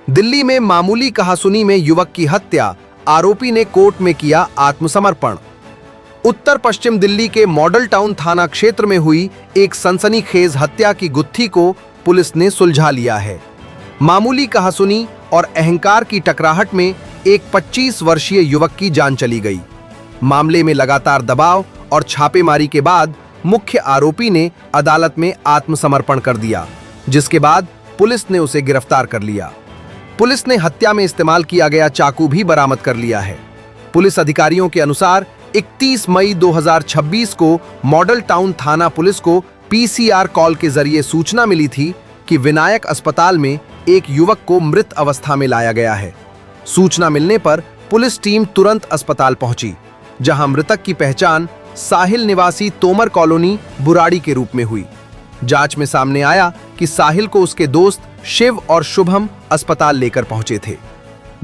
दिल्ली में मामूली कहासुनी में युवक की हत्या, आरोपी ने कोर्ट में किया आत्मसमर्पण। उत्तर पश्चिम दिल्ली के मॉडल टाउन थाना क्षेत्र में हुई एक सनसनीखेज हत्या की गुत्थी को पुलिस ने सुलझा लिया है। मामूली कहासुनी और अहंकार की टकराहट में एक 25 वर्षीय युवक की जान चली गई। मामले में लगातार दबाव और छापेमारी के बाद मुख्य आरोपी ने अदालत में आत्मसमर्पण कर दिया, जिसके बाद पुलिस ने उसे गिरफ्तार कर लिया। पुलिस ने हत्या में इस्तेमाल किया गया चाकू भी बरामद कर लिया है। पुलिस अधिकारियों के अनुसार 31 मई 2026 को मॉडल टाउन थाना पुलिस को पीसीआर कॉल के जरिए सूचना मिली थी कि विनायक अस्पताल में एक युवक को मृत अवस्था में लाया गया है। सूचना मिलने पर पुलिस टीम तुरंत अस्पताल पहुंची, जहां मृतक की पहचान साहिल निवासी तोमर कॉलोनी बुराड़ी के रूप में हुई। जांच में सामने आया कि साहिल को उसके दोस्त शिव और शुभम अस्पताल लेकर पहुंचे थे।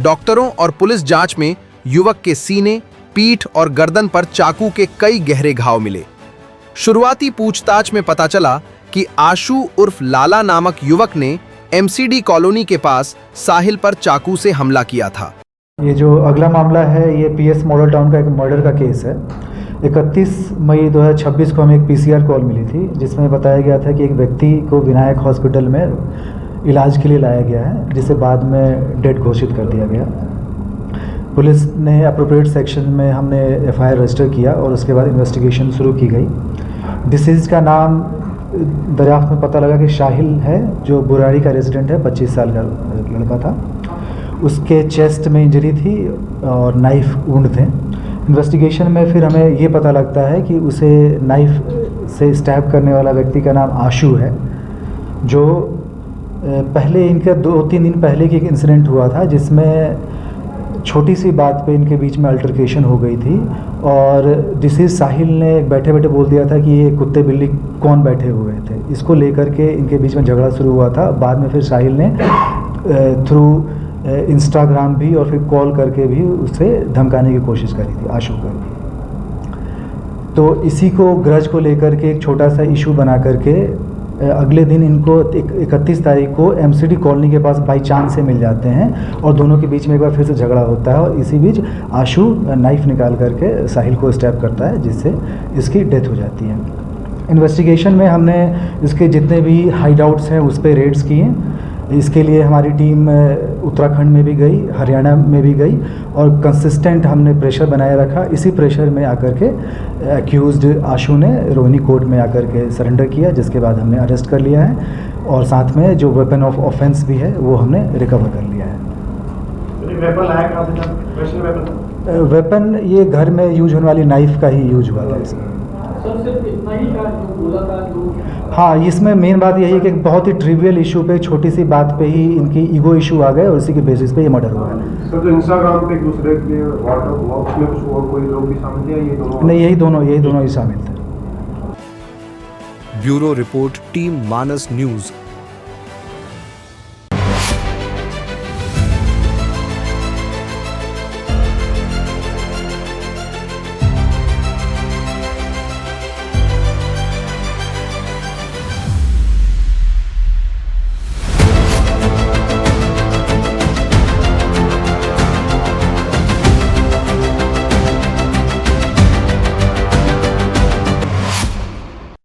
डॉक्टरों और पुलिस जांच में युवक के सीने, पीठ और गर्दन पर चाकू के कई गहरे घाव मिले। शुरुआती पूछताछ में पता चला कि आशु उर्फ लाला नामक युवक ने एमसीडी कॉलोनी के पास साहिल पर चाकू से हमला किया था। ये जो अगला मामला है, ये पीएस मॉडल टाउन का एक मर्डर का केस है। 31 मई 2026 को हमें एक पीसीआर कॉल मिली थी, जिसमें बताया गया था कि एक व्यक्ति को विनायक हॉस्पिटल में इलाज के लिए लाया गया है, जिसे बाद में डेड घोषित कर दिया गया। पुलिस ने अप्रोप्रिएट सेक्शन में हमने एफआईआर रजिस्टर किया और उसके बाद इन्वेस्टिगेशन शुरू की गई। डिसीज का नाम दरियाफ्त में पता लगा कि साहिल है, जो बुराड़ी का रेजिडेंट है, 25 साल का लड़का था। उसके चेस्ट में इंजरी थी और नाइफ वुंड थे। इन्वेस्टिगेशन में फिर हमें ये पता लगता है कि उसे नाइफ से स्टैब करने वाला व्यक्ति का नाम आशु है, जो पहले इनका 2-3 दिन पहले की एक इंसिडेंट हुआ था, जिसमें छोटी सी बात पे इनके बीच में अल्टरकेशन हो गई थी और डिसीज साहिल ने बैठे बैठे बोल दिया था कि ये कुत्ते बिल्ली कौन बैठे हुए थे। इसको लेकर के इनके बीच में झगड़ा शुरू हुआ था। बाद में फिर साहिल ने थ्रू इंस्टाग्राम भी और फिर कॉल करके भी उसे धमकाने की कोशिश करी थी, आशु को। तो इसी को ग्रज को लेकर के एक छोटा सा इशू बना करके अगले दिन इनको 31 तारीख को एमसीडी कॉलोनी के पास बाई चांस से मिल जाते हैं और दोनों के बीच में एक बार फिर से झगड़ा होता है और इसी बीच आशु नाइफ निकाल करके साहिल को स्टैब करता है, जिससे इसकी डेथ हो जाती है। इन्वेस्टिगेशन में हमने इसके जितने भी हाइड आउट्स हैं उस पर रेड्स किए। इसके लिए हमारी टीम उत्तराखंड में भी गई, हरियाणा में भी गई और कंसिस्टेंट हमने प्रेशर बनाए रखा। इसी प्रेशर में आकर के एक्यूज्ड आशु ने रोहिणी कोर्ट में आकर के सरेंडर किया, जिसके बाद हमने अरेस्ट कर लिया है और साथ में जो वेपन ऑफ ऑफेंस भी है वो हमने रिकवर कर लिया है। वेपन ये घर में यूज होने वाली नाइफ का ही यूज हुआ था इसमें। हाँ, इसमें मेन बात यही है कि बहुत ही ट्रिवियल इशू पे, छोटी सी बात पे ही इनकी ईगो इशू आ गए और इसी के बेसिस पे ये मर्डर हुआ है। सर, तो इंस्टाग्राम पे एक दूसरे के व्हाट्सएप में कुछ और कोई लोग भी शामिल थे? ये दोनों नहीं, यही दोनों ही शामिल थे। ब्यूरो रिपोर्ट, टीम मानस न्यूज।